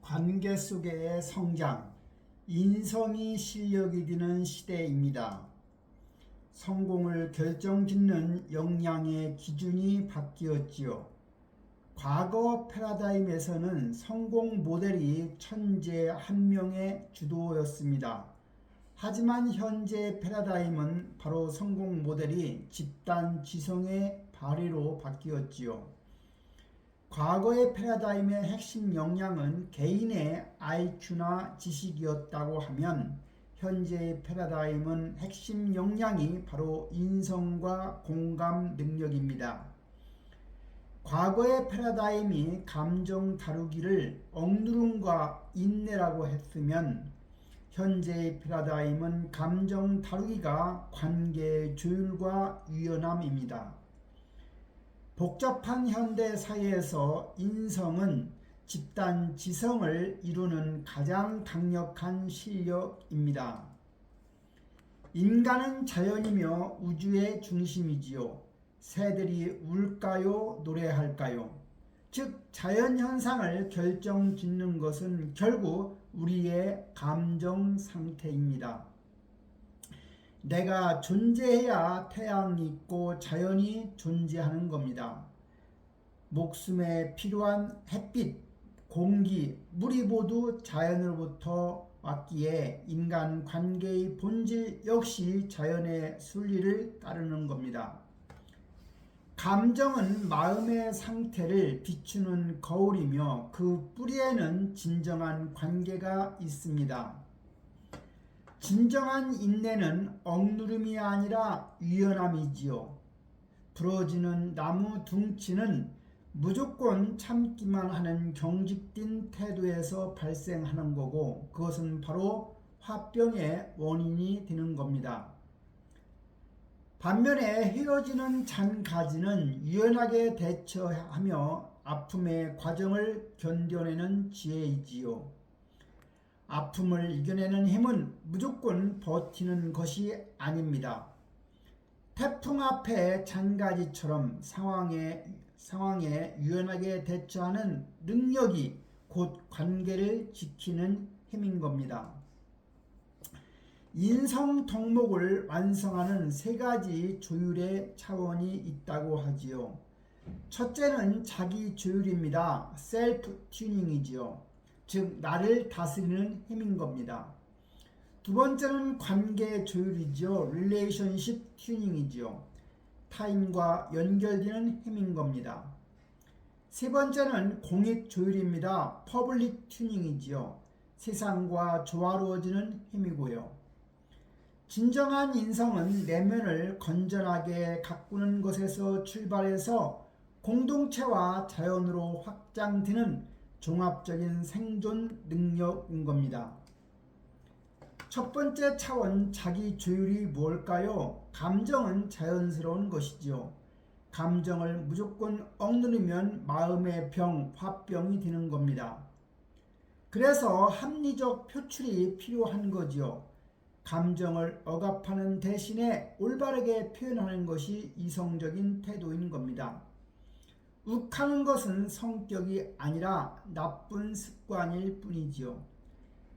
관계 속의 성장, 인성이 실력이 되는 시대입니다. 성공을 결정짓는 역량의 기준이 바뀌었지요. 과거 패러다임에서는 성공 모델이 천재 한 명의 주도였습니다. 하지만 현재 패러다임은 바로 성공 모델이 집단 지성의 발휘로 바뀌었지요. 과거의 패러다임의 핵심 역량은 개인의 IQ나 지식이었다고 하면 현재의 패러다임은 핵심 역량이 바로 인성과 공감 능력입니다. 과거의 패러다임이 감정 다루기를 억누름과 인내라고 했으면 현재의 패러다임은 감정 다루기가 관계 조율과 유연함입니다. 복잡한 현대 사회에서 인성은 집단 지성을 이루는 가장 강력한 실력입니다. 인간은 자연이며 우주의 중심이지요. 새들이 울까요? 노래할까요? 즉 자연현상을 결정짓는 것은 결국 우리의 감정 상태입니다. 내가 존재해야 태양이 있고 자연이 존재하는 겁니다. 목숨에 필요한 햇빛, 공기, 물이 모두 자연으로부터 왔기에 인간 관계의 본질 역시 자연의 순리를 따르는 겁니다. 감정은 마음의 상태를 비추는 거울이며 그 뿌리에는 진정한 관계가 있습니다. 진정한 인내는 억누름이 아니라 유연함이지요. 부러지는 나무 둥치는 무조건 참기만 하는 경직된 태도에서 발생하는 거고 그것은 바로 화병의 원인이 되는 겁니다. 반면에 헤어지는 잔가지는 유연하게 대처하며 아픔의 과정을 견뎌내는 지혜이지요. 아픔을 이겨내는 힘은 무조건 버티는 것이 아닙니다. 태풍 앞에 잔가지처럼 상황에 유연하게 대처하는 능력이 곧 관계를 지키는 힘인 겁니다. 인성 덕목을 완성하는 세 가지 조율의 차원이 있다고 하지요. 첫째는 자기 조율입니다. 셀프 튜닝이지요. 즉 나를 다스리는 힘인 겁니다. 두 번째는 관계 조율이죠. 릴레이션십 튜닝이죠. 타인과 연결되는 힘인 겁니다. 세 번째는 공익 조율입니다. 퍼블릭 튜닝이지요. 세상과 조화로워지는 힘이고요. 진정한 인성은 내면을 건전하게 가꾸는 것에서 출발해서 공동체와 자연으로 확장되는 종합적인 생존 능력인 겁니다. 첫 번째 차원 자기 조율이 뭘까요? 감정은 자연스러운 것이지요. 감정을 무조건 억누르면 마음의 병, 화병이 되는 겁니다. 그래서 합리적 표출이 필요한 거지요. 감정을 억압하는 대신에 올바르게 표현하는 것이 이성적인 태도인 겁니다. 욱하는 것은 성격이 아니라 나쁜 습관일 뿐이지요.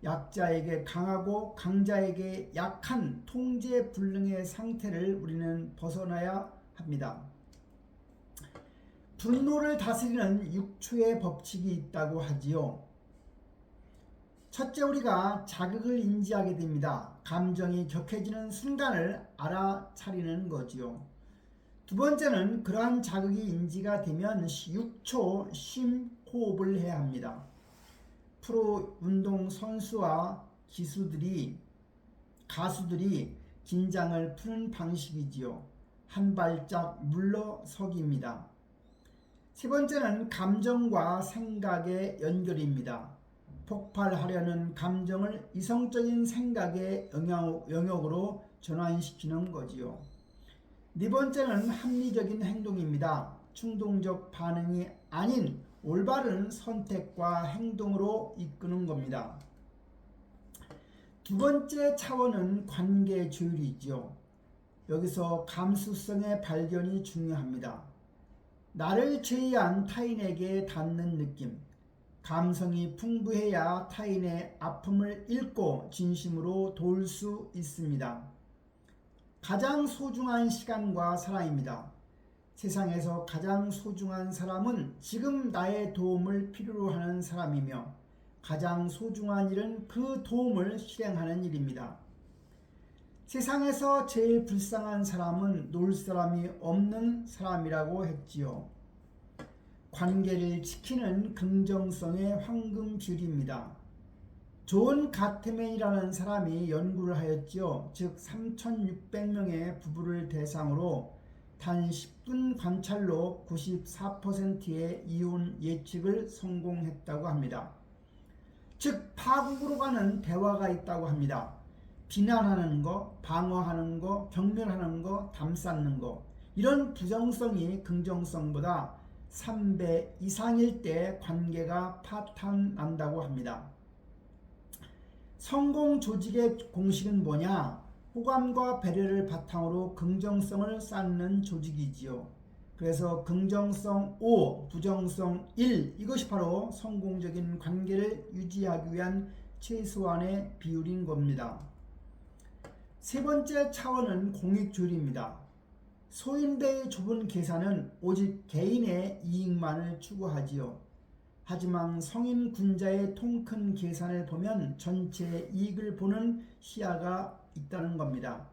약자에게 강하고 강자에게 약한 통제불능의 상태를 우리는 벗어나야 합니다. 분노를 다스리는 6초의 법칙이 있다고 하지요. 첫째, 우리가 자극을 인지하게 됩니다. 감정이 격해지는 순간을 알아차리는 거지요. 두 번째는 그러한 자극이 인지가 되면 6초 심호흡을 해야 합니다. 프로 운동 선수와 가수들이 긴장을 푸는 방식이지요. 한 발짝 물러서기입니다. 세 번째는 감정과 생각의 연결입니다. 폭발하려는 감정을 이성적인 생각의 영역으로 전환시키는 거지요. 네 번째는 합리적인 행동입니다. 충동적 반응이 아닌 올바른 선택과 행동으로 이끄는 겁니다. 두 번째 차원은 관계 조율이죠. 여기서 감수성의 발견이 중요합니다. 나를 제외한 타인에게 닿는 느낌, 감성이 풍부해야 타인의 아픔을 읽고 진심으로 도울 수 있습니다. 가장 소중한 시간과 사랑입니다. 세상에서 가장 소중한 사람은 지금 나의 도움을 필요로 하는 사람이며 가장 소중한 일은 그 도움을 실행하는 일입니다. 세상에서 제일 불쌍한 사람은 놀 사람이 없는 사람이라고 했지요. 관계를 지키는 긍정성의 황금 비율입니다. 존 가트맨이라는 사람이 연구를 하였지요. 즉 3,600명의 부부를 대상으로 단 10분 관찰로 94%의 이혼 예측을 성공했다고 합니다. 즉 파국으로 가는 대화가 있다고 합니다. 비난하는 거, 방어하는 거, 경멸하는 거, 담쌓는 거, 이런 부정성이 긍정성보다 3배 이상일 때 관계가 파탄난다고 합니다. 성공 조직의 공식은 뭐냐? 호감과 배려를 바탕으로 긍정성을 쌓는 조직이지요. 그래서 긍정성 5, 부정성 1, 이것이 바로 성공적인 관계를 유지하기 위한 최소한의 비율인 겁니다. 세 번째 차원은 공익조율입니다. 소인배의 좁은 계산은 오직 개인의 이익만을 추구하지요. 하지만 성인 군자의 통 큰 계산을 보면 전체 이익을 보는 시야가 있다는 겁니다.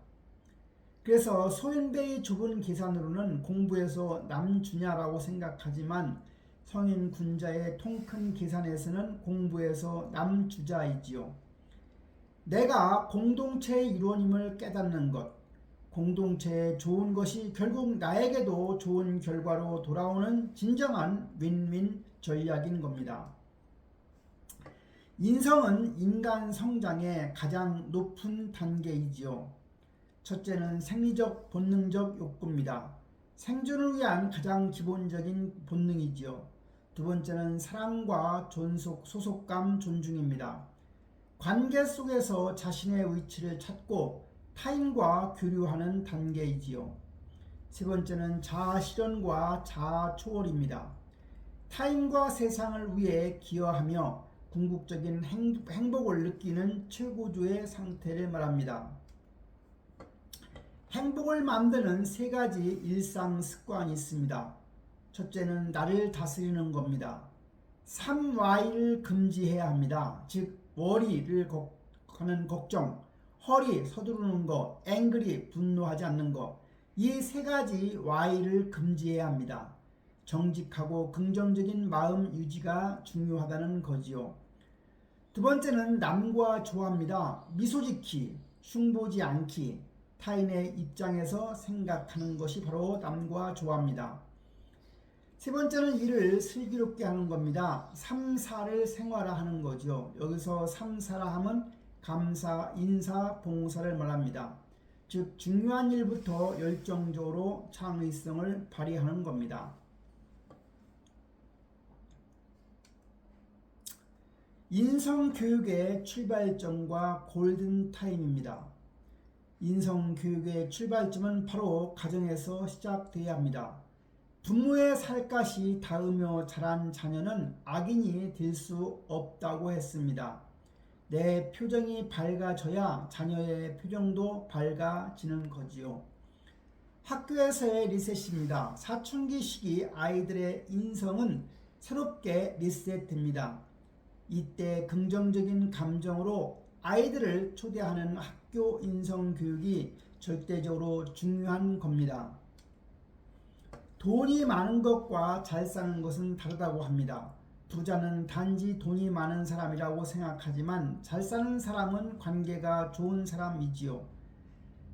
그래서 소인배의 좁은 계산으로는 공부에서 남주냐라고 생각하지만 성인 군자의 통 큰 계산에서는 공부에서 남주자이지요. 내가 공동체의 일원임을 깨닫는 것, 공동체에 좋은 것이 결국 나에게도 좋은 결과로 돌아오는 진정한 윈윈 전략인 겁니다. 인성은 인간 성장의 가장 높은 단계이지요. 첫째는 생리적 본능적 욕구입니다. 생존을 위한 가장 기본적인 본능이지요. 두 번째는 사랑과 소속감 존중입니다. 관계 속에서 자신의 위치를 찾고 타인과 교류하는 단계이지요. 세 번째는 자아실현과 자아초월입니다. 타인과 세상을 위해 기여하며 궁극적인 행복을 느끼는 최고조의 상태를 말합니다. 행복을 만드는 세 가지 일상 습관이 있습니다. 첫째는 나를 다스리는 겁니다. 3Y를 금지해야 합니다. 즉 머리를 하는 걱정, 허리 서두르는 거, 앵그리 분노하지 않는 거, 이 세 가지 Y를 금지해야 합니다. 정직하고 긍정적인 마음 유지가 중요하다는 거지요. 두 번째는 남과 조화입니다. 미소 짓기, 흉보지 않기, 타인의 입장에서 생각하는 것이 바로 남과 조화입니다. 세 번째는 이를 슬기롭게 하는 겁니다. 3사를 생활화하는 거죠. 여기서 3사라 하면 감사, 인사, 봉사를 말합니다. 즉 중요한 일부터 열정적으로 창의성을 발휘하는 겁니다. 인성교육의 출발점과 골든타임입니다. 인성교육의 출발점은 바로 가정에서 시작되어야 합니다. 부모의 살갗이 닿으며 자란 자녀는 악인이 될 수 없다고 했습니다. 내 표정이 밝아져야 자녀의 표정도 밝아지는 거지요. 학교에서의 리셋입니다. 사춘기 시기 아이들의 인성은 새롭게 리셋됩니다. 이때 긍정적인 감정으로 아이들을 초대하는 학교 인성교육이 절대적으로 중요한 겁니다. 돈이 많은 것과 잘 사는 것은 다르다고 합니다. 부자는 단지 돈이 많은 사람이라고 생각하지만 잘 사는 사람은 관계가 좋은 사람이지요.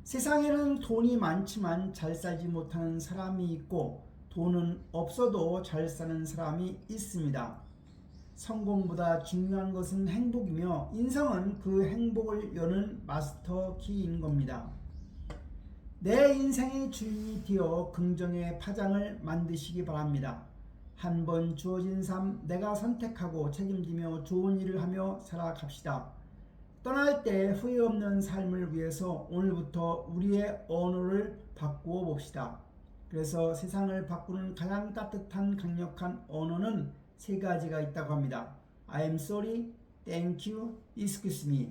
세상에는 돈이 많지만 잘 살지 못하는 사람이 있고 돈은 없어도 잘 사는 사람이 있습니다. 성공보다 중요한 것은 행복이며 인성은 그 행복을 여는 마스터 키인 겁니다. 내 인생의 주인이 되어 긍정의 파장을 만드시기 바랍니다. 한 번 주어진 삶 내가 선택하고 책임지며 좋은 일을 하며 살아갑시다. 떠날 때 후회 없는 삶을 위해서 오늘부터 우리의 언어를 바꾸어 봅시다. 그래서 세상을 바꾸는 가장 따뜻한 강력한 언어는 세 가지가 있다고 합니다. I am sorry, thank you, excuse me.